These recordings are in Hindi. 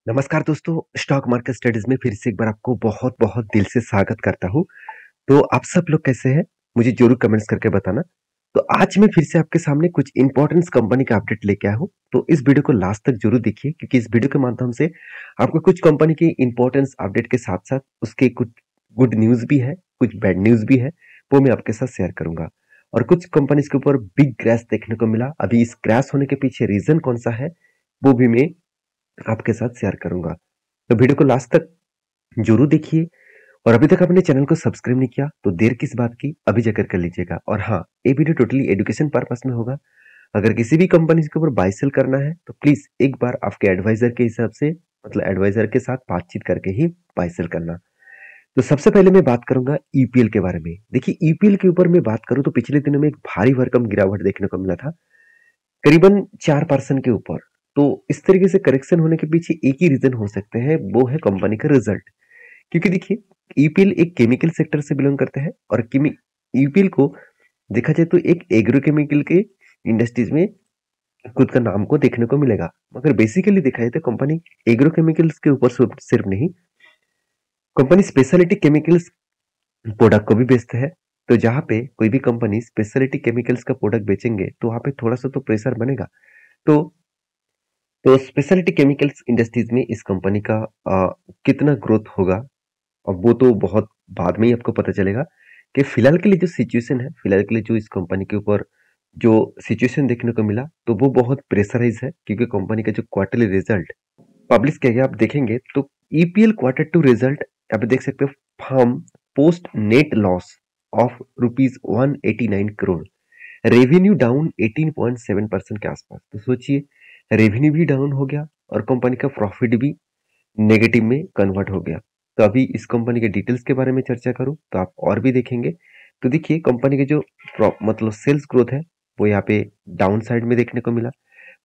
नमस्कार दोस्तों, स्टॉक मार्केट स्टडीज में फिर से एक बार आपको बहुत-बहुत दिल से स्वागत करता हूँ। तो आप सब लोग कैसे हैं? मुझे ज़रूर कमेंट्स करके बताना। तो आज मैं फिर से आपके सामने कुछ इम्पोर्टेंस कंपनी का अपडेट लेके आया हूँ। तो इस वीडियो को लास्ट तक ज़रूर देखिए क्योंकि इस वीडियो के माध्यम से आपको कुछ कंपनी की इम्पोर्टेंस अपडेट के साथ-साथ उसके कुछ गुड न्यूज़ भी है, कुछ बैड न्यूज़ भी है, वो मैं आपके साथ शेयर करूँगा। और कुछ कंपनीज़ के ऊपर बिग क्रैश देखने को मिला। अभी इस क्रैश होने के पीछे रीज़न कौन-सा है, वो भी मैं आपके साथ शेयर करूँगा। तो वीडियो को लास्ट तक जरूर देखिए। और अभी तक आपने चैनल को सब्सक्राइब नहीं किया तो देर किस बात की, अभी जाकर कर लीजिएगा। और हाँ, ये वीडियो टोटली एजुकेशन पर्पस में होगा। अगर किसी भी कंपनी के ऊपर बाय सेल करना है तो प्लीज एक बार आपके एडवाइजर के हिसाब से, मतलब एडवाइजर के साथ बातचीत करके ही बाय सेल करना। तो सबसे पहले मैं बात करूंगा ईपीएल के बारे में। देखिए, ईपीएल के ऊपर मैं बात करूं तो पिछले दिनों में एक भारी भरकम गिरावट देखने को मिला था, करीबन 4% के ऊपर। तो इस तरीके से करेक्शन होने के पीछे एक ही रीजन हो सकते हैं, वो है कंपनी का रिजल्ट। क्योंकि देखिए, ईपीएल एक केमिकल सेक्टर से बिलोंग करता है और ईपीएल को देखा जाए तो एक एग्रोकेमिकल के इंडस्ट्रीज में खुद का नाम को देखने को मिलेगा। मगर बेसिकली देखा जाए तो कंपनी एग्रोकेमिकल्स के ऊपर सिर्फ नहीं, कंपनी स्पेशलिटी केमिकल्स प्रोडक्ट को भी बेचता है। तो जहाँ पे कोई भी कंपनी स्पेशलिटी केमिकल्स का प्रोडक्ट बेचेंगे तो वहाँ पे थोड़ा सा तो प्रेशर बनेगा। तो स्पेशलिटी केमिकल्स इंडस्ट्रीज में इस कंपनी का कितना ग्रोथ होगा, और वो तो बहुत बाद में ही आपको पता चलेगा। कि फिलहाल के लिए जो सिचुएशन है, फिलहाल के लिए जो इस कंपनी के ऊपर जो सिचुएशन देखने को मिला, तो वो बहुत प्रेशराइज है क्योंकि कंपनी का जो क्वार्टरली रिजल्ट पब्लिश किया गया, आप देखेंगे तो ईपीएल क्वार्टर टू रिजल्ट आप देख सकते हो। Firm post net loss of ₹189 crore, revenue down 18.7% के आसपास। तो सोचिए, रेवेन्यू भी डाउन हो गया और कंपनी का प्रॉफिट भी नेगेटिव में कन्वर्ट हो गया। तो अभी इस कंपनी के डिटेल्स के बारे में चर्चा करूं तो आप और भी देखेंगे। तो देखिए, कंपनी के जो मतलब सेल्स ग्रोथ है वो यहाँ पे डाउन साइड में देखने को मिला।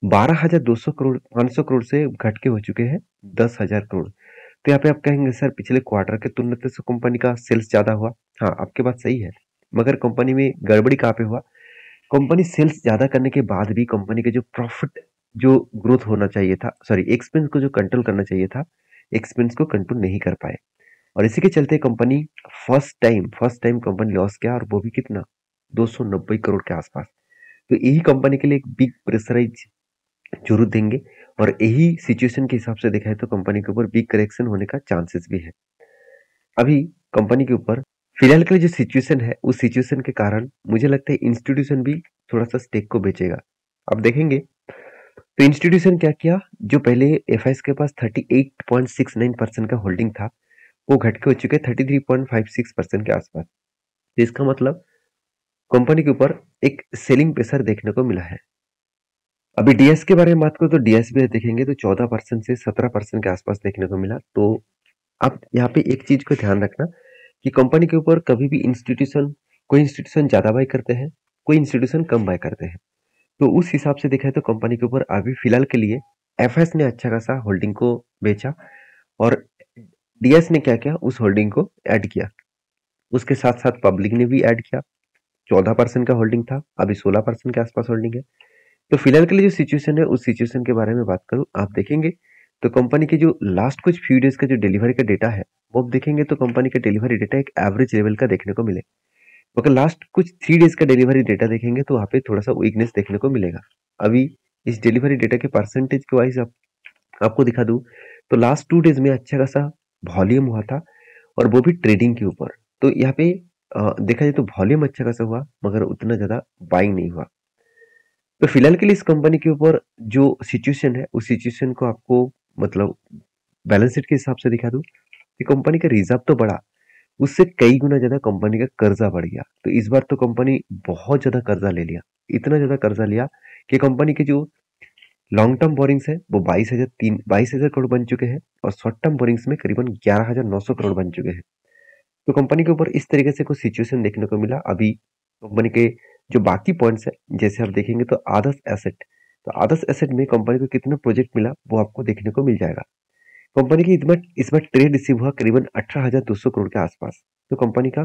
12,200 करोड़ 500 करोड़ से घट के हो चुके हैं 10,000 करोड़। तो यहाँ पे आप कहेंगे सर पिछले क्वार्टर के तुलना से कंपनी का सेल्स ज्यादा हुआ। हाँ, आपकी बात सही है, मगर कंपनी में गड़बड़ी कहाँ पे हुआ? कंपनी सेल्स ज्यादा करने के बाद भी कंपनी के जो प्रॉफिट जो ग्रोथ होना चाहिए था, सॉरी एक्सपेंस को जो कंट्रोल करना चाहिए था, एक्सपेंस को कंट्रोल नहीं कर पाए। और इसी के चलते company first time company loss किया, और वो भी कितना, 290 करोड़ के आसपास। तो यही कंपनी के लिए एक बिग प्रेशराइज जरूर देंगे। और यही सिचुएशन के हिसाब से देखा है तो कंपनी के ऊपर बिग करेक्शन होने का चांसेस भी है। अभी कंपनी के ऊपर फिलहाल के लिए जो सिचुएशन है, उस सिचुएशन के कारण मुझे लगता है इंस्टीट्यूशन भी थोड़ा सा स्टेक को बेचेगा। आप देखेंगे तो इंस्टीट्यूशन क्या किया, जो पहले एफआईएस के पास 38.69% का होल्डिंग था, वो घट के हो चुके 33.56% के आसपास। तो इसका मतलब कंपनी के ऊपर एक सेलिंग प्रेशर देखने को मिला है। अभी डीएस के बारे में बात करो तो डीएस भी देखेंगे तो 14% से 17% के आसपास देखने को मिला। तो आप यहाँ पे एक चीज को ध्यान रखना कि कंपनी के ऊपर कभी भी कोई इंस्टीट्यूशन ज्यादा बाय करते हैं, कोई इंस्टीट्यूशन कम बाय करते हैं। तो उस हिसाब से देखा है तो कंपनी के ऊपर अभी फिलहाल के लिए एफएस ने अच्छा खासा होल्डिंग को बेचा, और डीएस ने क्या किया, उस होल्डिंग को ऐड किया। उसके साथ साथ पब्लिक ने भी ऐड किया। 14% का होल्डिंग था, अभी 16% के आसपास होल्डिंग है। तो फिलहाल के लिए जो सिचुएशन है, उस सिचुएशन के बारे में बात करूं, आप देखेंगे तो कंपनी के जो लास्ट कुछ फ्यू डेज का जो डिलीवरी का डेटा है, वो आप देखेंगे तो कंपनी का डिलीवरी डेटा एक एवरेज लेवल का देखने को मिले। मगर लास्ट कुछ 3 डेज का डिलीवरी डेटा देखेंगे तो वहाँ पे थोड़ा सा वीकनेस देखने को मिलेगा। अभी इस डिलीवरी डेटा के परसेंटेज के वाइज आपको दिखा दूं तो लास्ट 2 डेज में अच्छा खासा वॉल्यूम हुआ था, और वो भी ट्रेडिंग के ऊपर। तो यहाँ पे देखा जाए तो वॉल्यूम अच्छा खासा हुआ, मगर उतना ज्यादा बाइंग नहीं हुआ। तो फिलहाल के लिए इस कंपनी के ऊपर जो सिचुएशन है, उस सिचुएशन को आपको मतलब बैलेंस शीट के हिसाब से दिखा दूं कि कंपनी का रिजर्व तो बढ़ा, उससे कई गुना ज्यादा कंपनी का कर्जा बढ़ गया। तो इस बार तो कंपनी बहुत ज्यादा कर्जा ले लिया, इतना ज्यादा कर्जा लिया कि कंपनी के जो लॉन्ग टर्म बोरिंग्स है वो 22,000 करोड़ बन चुके हैं, और शॉर्ट टर्म बोरिंग्स में करीबन 11,900 करोड़ बन चुके हैं। तो कंपनी के ऊपर इस तरीके से कुछ सिचुएशन देखने को मिला। अभी कंपनी के जो बाकी पॉइंट्स है, जैसे आप देखेंगे तो आदर्श एसेट में कंपनी को कितना प्रोजेक्ट मिला वो आपको देखने को मिल जाएगा। कंपनी की इस बार ट्रेड रिसीव हुआ करीबन 18,200 करोड़ के आसपास। तो कंपनी का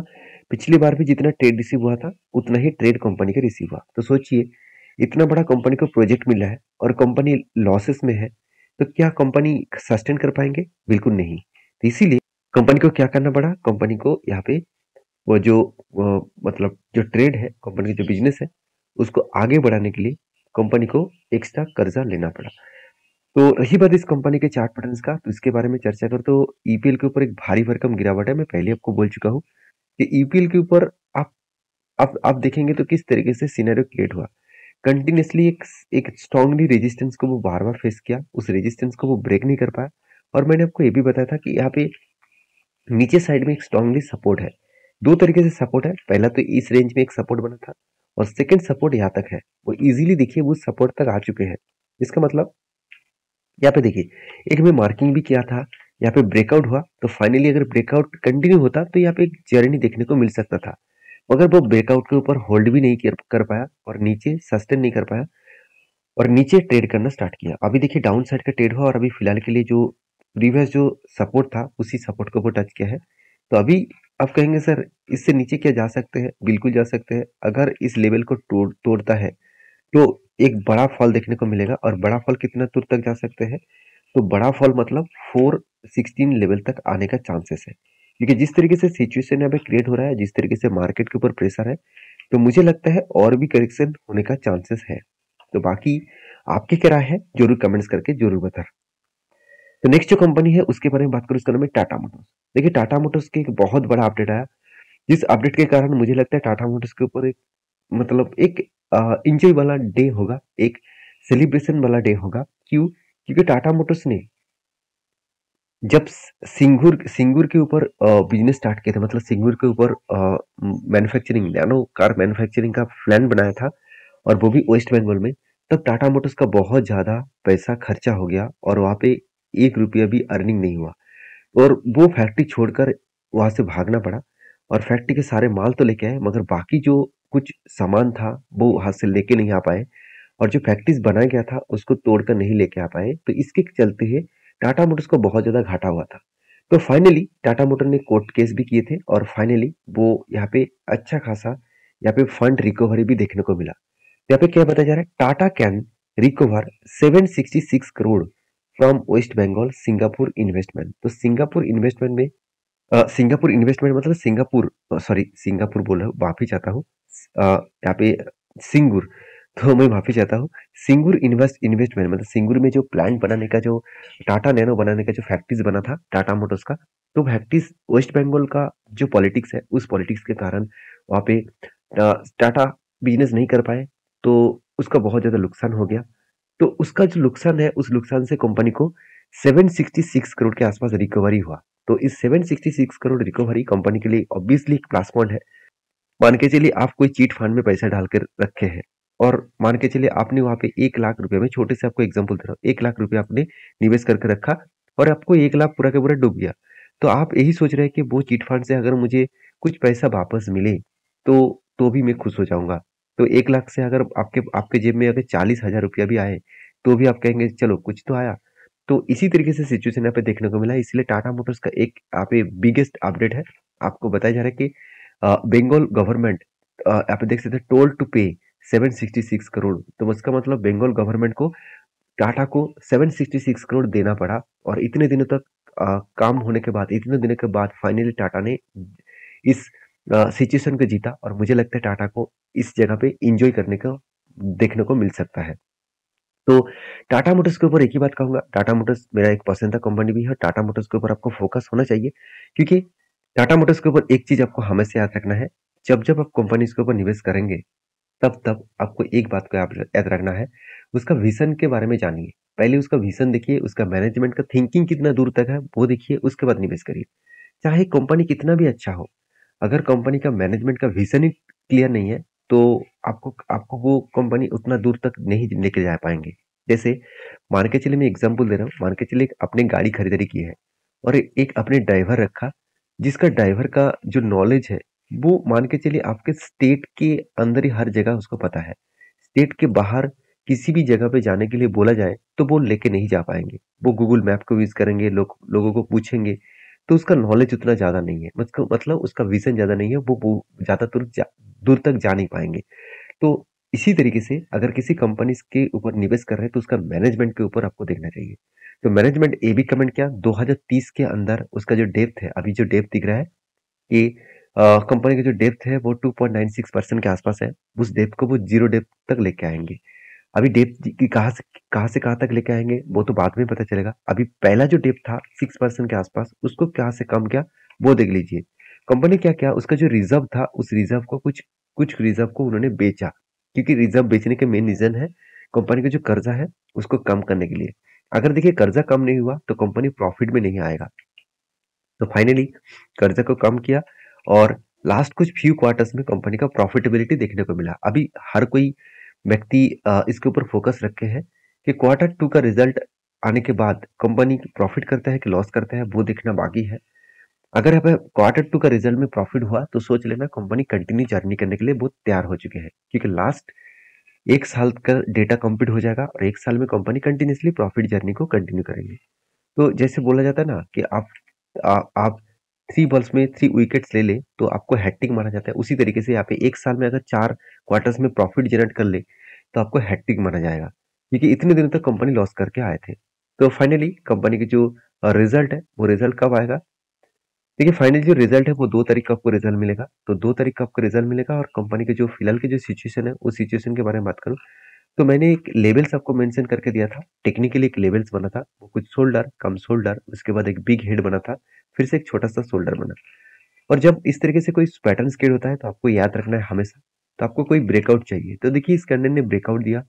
पिछली बार भी जितना ट्रेड रिसीव हुआ था, उतना ही ट्रेड कंपनी का रिसीव हुआ। तो सोचिए, इतना बड़ा कंपनी को प्रोजेक्ट मिला है और कंपनी लॉसेस में है, तो क्या कंपनी सस्टेन कर पाएंगे? बिल्कुल नहीं। तो इसीलिए कंपनी को क्या करना पड़ा, कंपनी को यहाँ पे वो जो मतलब जो ट्रेड है, कंपनी का जो बिजनेस है, उसको आगे बढ़ाने के लिए कंपनी को एक्स्ट्रा कर्जा लेना पड़ा। तो रही बात इस कंपनी के चार्ट पैटर्न्स का, तो इसके बारे में चर्चा करूँ तो ईपीएल के ऊपर एक भारी भरकम गिरावट है। मैं पहले आपको बोल चुका हूँ कि ईपीएल के ऊपर आप देखेंगे तो किस तरीके से सिनेरियो क्रिएट हुआ। कंटिन्यूअसली एक स्ट्रांगली रेजिस्टेंस को वो बार बार फेस किया, उस रेजिस्टेंस को वो ब्रेक नहीं कर पाया। और मैंने आपको ये भी बताया था कि यहाँ पे नीचे साइड में एक स्ट्रांगली सपोर्ट है। दो तरीके से सपोर्ट है, पहला तो इस रेंज में एक सपोर्ट बना था और सेकंड सपोर्ट यहाँ तक है, वो इजीली देखिए वो सपोर्ट तक आ चुके हैं। इसका मतलब यहाँ पे देखिए, एक मैं मार्किंग भी किया था, यहाँ पे ब्रेकआउट हुआ, तो फाइनली अगर ब्रेकआउट कंटिन्यू होता तो यहाँ पे एक जर्नी देखने को मिल सकता था, मगर वो ब्रेकआउट के ऊपर होल्ड भी नहीं कर पाया और नीचे सस्टेन नहीं कर पाया और नीचे ट्रेड करना स्टार्ट किया। अभी देखिए डाउन साइड का ट्रेड हुआ और अभी फिलहाल के लिए जो प्रीवियस जो सपोर्ट था उसी सपोर्ट को वो टच किया है। तो अभी आप कहेंगे सर इससे नीचे क्या जा सकते हैं? बिल्कुल जा सकते हैं। अगर इस लेवल को तोड़ता है तो एक बड़ा फॉल देखने को मिलेगा और बड़ा फॉल कितना दूर तक जा सकते हैं? तो बड़ा फॉल मतलब 416 लेवल तक आने का चांसेस है, क्योंकि जिस तरीके से सिचुएशन यहाँ पे क्रिएट हो रहा है, जिस तरीके से मार्केट के ऊपर प्रेशर है, तो मुझे लगता है और भी करेक्शन होने का चांसेस है। तो बाकी आपकी क्या राय है जरूर कमेंट्स करके जरूर बता। तो नेक्स्ट जो कंपनी है उसके बारे में बात करूं, उसका नाम है टाटा मोटर्स। देखिए टाटा मोटर्स के एक बहुत बड़ा अपडेट आया, जिस अपडेट के कारण मुझे लगता है टाटा मोटर्स के ऊपर एक मतलब एक इंजॉय वाला डे होगा, एक सेलिब्रेशन वाला डे होगा। क्यों? क्योंकि टाटा मोटर्स ने जब सिंगूर सिंगूर के ऊपर बिजनेस स्टार्ट किया था, मतलब सिंगूर के ऊपर मैन्युफैक्चरिंग नैनो कार मैन्युफैक्चरिंग का प्लान बनाया था और वो भी वेस्ट बंगाल में, तब टाटा मोटर्स का बहुत ज्यादा पैसा खर्चा हो गया और वहां पे 1 रुपया भी अर्निंग नहीं हुआ और वो फैक्ट्री छोड़कर वहां से भागना पड़ा। और फैक्ट्री के सारे माल तो लेके आए मगर बाकी जो कुछ सामान था वो वहां से लेके नहीं आ पाए और जो फैक्ट्रीज बनाया गया था उसको तोड़कर नहीं लेके आ पाए। तो इसके चलते ही टाटा मोटर्स को बहुत ज्यादा घाटा हुआ था। तो फाइनली टाटा मोटर ने कोर्ट केस भी किए थे और फाइनली वो यहाँ पे अच्छा खासा यहाँ पे फंड रिकवरी भी देखने को मिला। यहाँ पे क्या बताया जा रहा है, Tata can recover 766 crore from West Bengal Singapore investment. तो सिंगापुर इन्वेस्टमेंट में सिंगापुर इन्वेस्टमेंट मतलब सिंगापुर, सॉरी सिंगापुर बोल रहा हूँ, माफी चाहता हूँ। यहाँ पे सिंगूर, तो मैं माफी चाहता हूँ। सिंगूर इन्वेस्टमेंट मतलब सिंगूर में जो प्लांट बनाने का, जो टाटा नैनो बनाने का जो फैक्ट्रीज बना था टाटा मोटर्स का, तो फैक्ट्रीज वेस्ट बंगाल का जो पॉलिटिक्स है उस पॉलिटिक्स के कारण वहाँ पे टाटा बिजनेस नहीं कर पाए, तो उसका बहुत ज्यादा नुकसान हो गया। तो उसका जो नुकसान है उस नुकसान से कंपनी को 766 करोड़ के आसपास रिकवरी हुआ। तो इस 766 करोड़ रिकवरी कंपनी के लिए ऑब्वियसली एक प्लस पॉइंट है। मान के चलिए आप कोई चीट फंड में पैसा डाल कर रखे हैं और मान के चलिए आपने वहां पे 1 लाख रुपए में, छोटे से आपको एग्जांपल दे रहा हूँ, 1 लाख रुपए आपने निवेश करके रखा और आपको 1 लाख पूरा का पूरा डूब गया। तो आप यही सोच रहे हैं कि वो चीट फंड से अगर मुझे कुछ पैसा वापस मिले तो भी मैं खुश हो जाऊंगा। तो 1 लाख से अगर आपके आपके जेब में अगर 40,000 रुपया भी आए तो भी आप कहेंगे चलो कुछ तो आया। तो इसी तरीके से सिचुएशन यहाँ पे देखने को मिला, इसलिए टाटा मोटर्स का एक यहाँ पे बिगेस्ट अपडेट है। आपको बताया जा रहा है कि बंगाल गवर्नमेंट आप देख सकते हैं टोल टू पे 766 करोड़। तो उसका मतलब बंगाल गवर्नमेंट को टाटा को 766 करोड़ देना पड़ा और इतने दिनों तक काम होने के बाद, इतने दिनों के बाद फाइनली टाटा ने इस सिचुएशन को जीता और मुझे लगता है टाटा को इस जगह पे इंजॉय करने को देखने को मिल सकता है। तो टाटा मोटर्स के ऊपर एक ही बात कहूंगा, टाटा मोटर्स मेरा एक पसंदीदा कंपनी भी है। टाटा मोटर्स के ऊपर आपको फोकस होना चाहिए, क्योंकि टाटा मोटर्स के ऊपर एक चीज आपको हमेशा याद रखना है, जब जब आप कंपनीज के ऊपर निवेश करेंगे तब तब आपको एक बात को याद रखना है, उसका विजन के बारे में जानिए। पहले उसका विजन देखिए, उसका मैनेजमेंट का थिंकिंग कितना दूर तक है वो देखिए, उसके बाद निवेश करिए। चाहे कंपनी कितना भी अच्छा हो, अगर कंपनी का मैनेजमेंट का विजन ही क्लियर नहीं है तो आपको आपको वो कंपनी उतना दूर तक नहीं लेके जा पाएंगे। जैसे मान के चलिए, मैं एग्जांपल दे रहा हूँ, मान के चलिए आपने गाड़ी खरीदारी की है और एक अपने ड्राइवर रखा, जिसका ड्राइवर का जो नॉलेज है वो मान के चलिए आपके स्टेट के अंदर ही हर जगह उसको पता है। स्टेट के बाहर किसी भी जगह पे जाने के लिए बोला जाए तो वो लेके नहीं जा पाएंगे, वो गूगल मैप को यूज करेंगे, लोगों को पूछेंगे। तो उसका नॉलेज उतना ज्यादा नहीं है, मतलब उसका विजन ज्यादा नहीं है, वो ज्यादा दूर तक जा नहीं पाएंगे। तो इसी तरीके से अगर किसी कंपनी के ऊपर निवेश कर रहे हैं तो उसका मैनेजमेंट के ऊपर आपको देखना चाहिए। तो मैनेजमेंट ये भी कमेंट किया 2030 के अंदर उसका जो डेप्थ है, अभी जो डेप्थ दिख रहा है कि कंपनी का जो डेप्थ है वो 2.96% के आसपास है, उस डेप्थ को वो जीरो डेप्थ तक लेके आएंगे। अभी डेप्थ की कहाँ से कहाँ तक लेके आएंगे वो तो बाद में पता चलेगा। अभी पहला जो डेप्थ था 6% के आसपास, उसको कहाँ से कम किया वो देख लीजिए। कंपनी क्या किया, उसका जो रिजर्व था उस रिजर्व को कुछ कुछ रिजर्व को उन्होंने बेचा, क्योंकि रिजर्व बेचने के मेन रीजन है कंपनी का जो कर्जा है उसको कम करने के लिए। अगर देखिए कर्जा कम नहीं हुआ तो कंपनी प्रॉफिट में नहीं आएगा। तो फाइनली कर्जा को कम किया और लास्ट कुछ फ्यू क्वार्टर्स में कंपनी का प्रॉफिटेबिलिटी देखने को मिला। अभी हर कोई व्यक्ति इसके ऊपर फोकस रखे हैं कि क्वार्टर टू का रिजल्ट आने के बाद कंपनी प्रॉफिट करता है कि लॉस करता है वो देखना बाकी है। अगर यहाँ पे क्वार्टर टू का रिजल्ट में प्रॉफिट हुआ तो सोच लेना कंपनी कंटिन्यू जर्नी करने के लिए बहुत तैयार हो चुके हैं, क्योंकि लास्ट एक साल का डेटा कंप्लीट हो जाएगा और एक साल में कंपनी कंटिन्यूसली प्रॉफिट जर्नी को कंटिन्यू करेंगे। तो जैसे बोला जाता है ना कि आप 3 बॉल्स में 3 विकेट्स ले ले तो आपको हैट्रिक माना जाता है, उसी तरीके से यहाँ पे एक साल में अगर 4 क्वार्टर्स में प्रॉफिट जनरेट कर ले तो आपको हैट्रिक माना जाएगा, क्योंकि इतने दिनों तक कंपनी लॉस करके आए थे। तो फाइनली कंपनी की जो रिजल्ट है वो रिजल्ट कब आएगा, देखिए फाइनली जो रिजल्ट है वो 2 तारीख को आपको रिजल्ट मिलेगा। तो 2 तारीख को आपको रिजल्ट मिलेगा और कंपनी के जो फिलहाल की जो सिचुएशन है उस सिचुएशन के बारे में बात करूँ तो मैंने एक लेवल्स आपको मेंशन करके दिया था। टेक्निकली एक लेवल्स बना था, वो कुछ शोल्डर कम शोल्डर, उसके बाद एक बिग हेड बना था, फिर से एक छोटा सा शोल्डर बना। और जब इस तरीके से कोई पैटर्न स्केड होता है तो आपको याद रखना है हमेशा, तो आपको कोई ब्रेकआउट चाहिए। तो देखिए इस कैंडल ने ब्रेकआउट दिया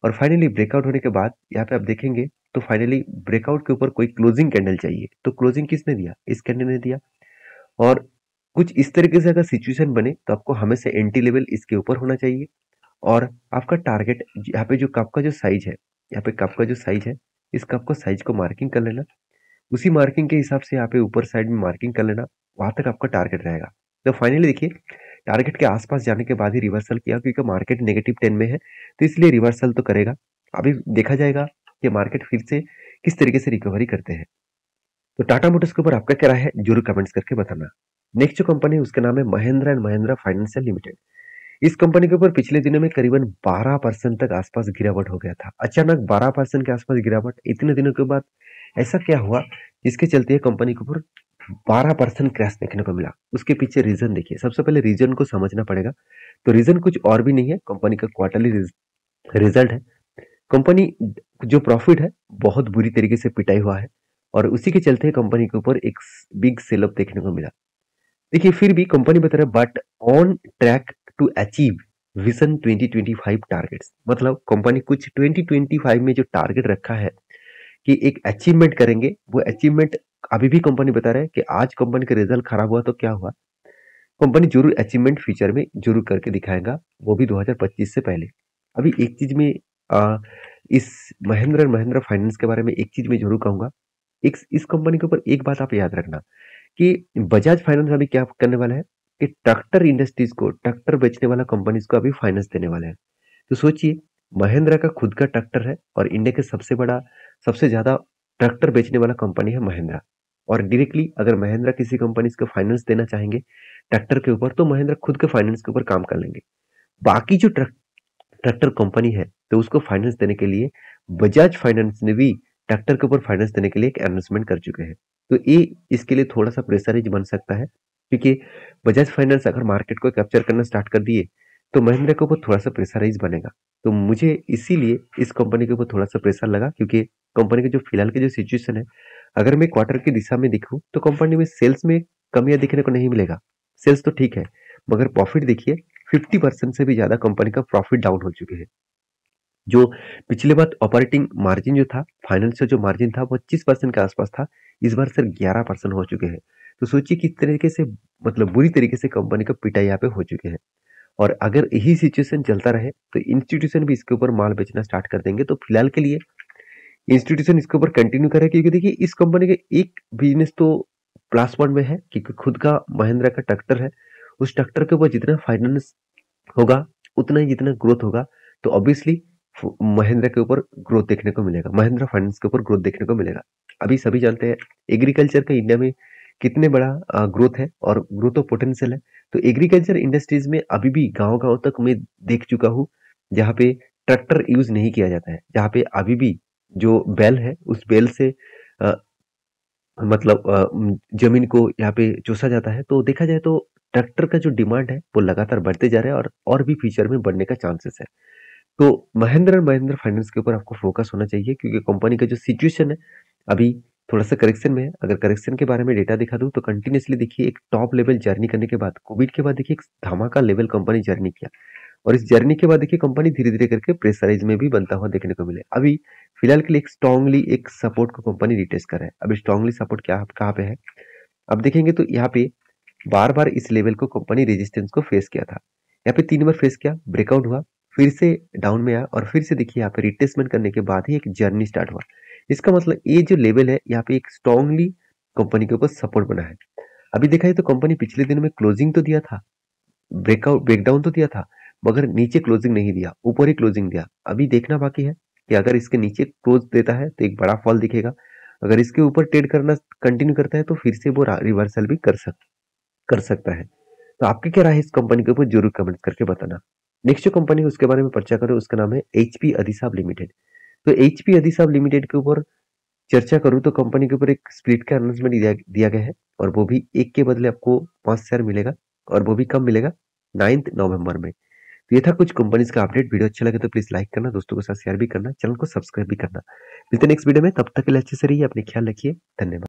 और फाइनली ब्रेकआउट होने के बाद यहाँ पे आप देखेंगे तो फाइनली ब्रेकआउट के ऊपर कोई क्लोजिंग कैंडल चाहिए। तो क्लोजिंग किसने दिया, इस कैंडल ने दिया। और कुछ इस तरीके से अगर सिचुएशन बने तो आपको हमेशा एंटी लेवल इसके ऊपर होना चाहिए। और आपका टारगेट यहाँ पे जो कप का जो साइज है, यहाँ पे कप का जो साइज है, इस कप को साइज को मार्किंग कर लेना। उसी मार्किंग के हिसाब से यहाँ पे ऊपर साइड में मार्किंग कर लेना, वहां तक आपका टारगेट रहेगा। तो फाइनली देखिए टारगेट के आसपास जाने के बाद ही रिवर्सल किया, क्योंकि मार्केट -10 में है तो इसलिए रिवर्सल तो करेगा। अभी देखा जाएगा कि मार्केट फिर से किस तरीके से रिकवरी करते हैं। तो टाटा मोटर्स के ऊपर आपका क्या राय है जरूर कमेंट्स करके बताना। नेक्स्ट जो कंपनी है उसका नाम है Mahindra and Mahindra financial limited. इस कंपनी के ऊपर पिछले दिनों में करीबन 12% तक आसपास गिरावट हो गया था। अचानक 12% के आसपास गिरावट इतने दिनों के बाद ऐसा क्या हुआ जिसके चलते कंपनी के ऊपर 12% क्रैश देखने को मिला। उसके पीछे रीजन देखिए, सबसे पहले रीजन को समझना पड़ेगा। तो रीजन कुछ और भी नहीं है, कंपनी का क्वार्टरली रिजल्ट है। कंपनी जो प्रॉफिट है बहुत बुरी तरीके से पिटाई हुआ है और उसी के चलते कंपनी के ऊपर एक बिग सेल अप देखने को मिला। देखिए फिर भी कंपनी बता रहा है but on track to achieve vision 2025 targets, मतलब कंपनी कुछ 2025 में जो टारगेट रखा है कि एक अचीवमेंट करेंगे, वो अचीवमेंट अभी भी कंपनी बता रहा है कि आज कंपनी का रिजल्ट खराब हुआ तो क्या हुआ, कंपनी जरूर अचीवमेंट फ्यूचर में जरूर करके दिखाएगा, वो भी 2025 से पहले। अभी एक चीज में इस महिंद्रा एंड महिंद्रा फाइनेंस के बारे में एक चीज मैं जरूर कहूंगा, इस कंपनी के ऊपर एक बात आप याद रखना कि बजाज फाइनेंस अभी क्या करने वाला है कि ट्रैक्टर इंडस्ट्रीज को, ट्रैक्टर बेचने वाला कंपनीज को अभी फाइनेंस देने वाला है। तो सोचिए महिंद्रा का खुद का ट्रैक्टर है और इंडिया के सबसे बड़ा सबसे ज्यादा ट्रैक्टर बेचने वाला कंपनी है महिंद्रा। और डायरेक्टली अगर महिंद्रा किसी कंपनी को फाइनेंस देना चाहेंगे ट्रैक्टर के ऊपर तो महिंद्रा खुद के फाइनेंस के ऊपर काम कर लेंगे। बाकी जो ट्रैक्टर कंपनी है तो उसको फाइनेंस देने के लिए बजाज फाइनेंस ने भी ट्रैक्टर के ऊपर फाइनेंस देने के लिए एक अनाउंसमेंट कर चुके हैं। तो ये इसके लिए थोड़ा सा प्रेशराइज बन सकता है, क्योंकि बजाज फाइनेंस अगर मार्केट को कैप्चर करना स्टार्ट कर दिए तो महिंद्रा के ऊपर थोड़ा सा प्रेशराइज बनेगा। तो मुझे इसीलिए इस कंपनी के ऊपर थोड़ा सा प्रेशर लगा, क्योंकि कंपनी की जो फिलहाल की जो सिचुएशन है, अगर मैं क्वार्टर की दिशा में देखूं तो कंपनी में सेल्स में कमियां देखने को नहीं मिलेगा। सेल्स तो ठीक है मगर प्रॉफिट देखिए 50% से भी ज्यादा कंपनी का प्रॉफिट डाउन हो चुके हैं। जो पिछले बार ऑपरेटिंग मार्जिन जो था, फाइनेंशियल जो मार्जिन था वो 25% के आसपास था, इस बार सिर्फ 11% हो चुके हैं। तो सोचिए किस तरीके से, मतलब बुरी तरीके से कंपनी का पिटाई यहाँ पे हो चुके हैं। और अगर यही सिचुएशन चलता रहे तो इंस्टीट्यूशन भी इसके ऊपर माल बेचना स्टार्ट कर देंगे। तो फिलहाल के लिए इंस्टीट्यूशन इसके ऊपर कंटिन्यू करे, क्योंकि देखिए इस कंपनी के एक बिजनेस तो प्लस पॉइंट में है, क्योंकि खुद का महिंद्रा का ट्रैक्टर है। उस ट्रैक्टर के ऊपर जितना फाइनेंस होगा उतना ही जितना ग्रोथ होगा तो ऑब्वियसली महिंद्रा के ऊपर ग्रोथ देखने को मिलेगा, महिंद्रा फाइनेंस के ऊपर ग्रोथ देखने को मिलेगा। अभी सभी जानते हैं एग्रीकल्चर का इंडिया में कितने बड़ा ग्रोथ है और ग्रोथ ऑफ पोटेंशियल है। तो एग्रीकल्चर इंडस्ट्रीज में अभी भी गांव गांव तक मैं देख चुका हूँ जहाँ पे ट्रैक्टर यूज नहीं किया जाता है, जहाँ पे अभी भी जो बैल है उस बैल से अ, मतलब जमीन को यहाँ पे चूसा जाता है। तो देखा जाए तो ट्रैक्टर का जो डिमांड है वो लगातार बढ़ते जा रहा है और भी फ्यूचर में बढ़ने का चांसेस है। तो महिंद्रा एंड महिंद्रा फाइनेंस के ऊपर आपको फोकस होना चाहिए, क्योंकि कंपनी का जो सिचुएशन है अभी थोड़ा सा करेक्शन में है। अगर करेक्शन के बारे में डेटा दिखा दूं तो कंटिन्यूसली देखिए एक टॉप लेवल जर्नी करने के बाद कोविड के बाद देखिए एक धमाका लेवल कंपनी जर्नी किया, और इस जर्नी के बाद देखिए कंपनी धीरे धीरे करके प्रेशराइज में भी बनता हुआ देखने को मिले। अभी फिलहाल के लिए एक स्ट्रांगली एक सपोर्ट को कंपनी रिटेस्ट कर रहा है। अभी स्ट्रांगली सपोर्ट क्या कहाँ पे है अब देखेंगे तो यहाँ पे बार बार इस लेवल को कंपनी रेजिस्टेंस को फेस किया था। यहाँ पे 3 बार फेस किया, ब्रेकआउट हुआ, फिर से डाउन में आया और फिर से देखिए यहाँ पे रिटेस्टमेंट करने के बाद ही एक जर्नी स्टार्ट हुआ। इसका मतलब ये जो लेवल है यहाँ पे एक स्ट्रांगली कंपनी के ऊपर सपोर्ट बना है। अभी देखा जाए तो कंपनी पिछले दिन में क्लोजिंग तो दिया था, ब्रेकडाउन तो दिया था, मगर नीचे क्लोजिंग नहीं दिया, ऊपर ही क्लोजिंग दिया। अभी देखना बाकी है कि अगर इसके नीचे क्लोज देता है तो एक बड़ा फॉल दिखेगा, अगर इसके ऊपर ट्रेड करना कंटिन्यू करता है तो फिर से वो रिवर्सल भी कर सकता है। तो आपकी क्या राय है इस कंपनी के ऊपर जरूर कमेंट करके बताना। नेक्स्ट जो कंपनी है उसके बारे में चर्चा करें, उसका नाम है एचपी अधिसाब लिमिटेड। तो एचपी अधिसाब लिमिटेड के ऊपर चर्चा करूं तो कंपनी के ऊपर एक स्प्लिट का अनाउंसमेंट दिया गया है, और वो भी एक के बदले आपको 5 शेयर मिलेगा, और वो भी कब मिलेगा, 9 नवंबर में। तो ये था कुछ कंपनीज का अपडेट। वीडियो अच्छा लगे तो प्लीज लाइक करना, दोस्तों के साथ शेयर भी करना, चैनल को सब्सक्राइब भी करना। मिलते हैं नेक्स्ट वीडियो में, तब तक के लिए अच्छे से रहिए, अपने ख्याल रखिए, धन्यवाद।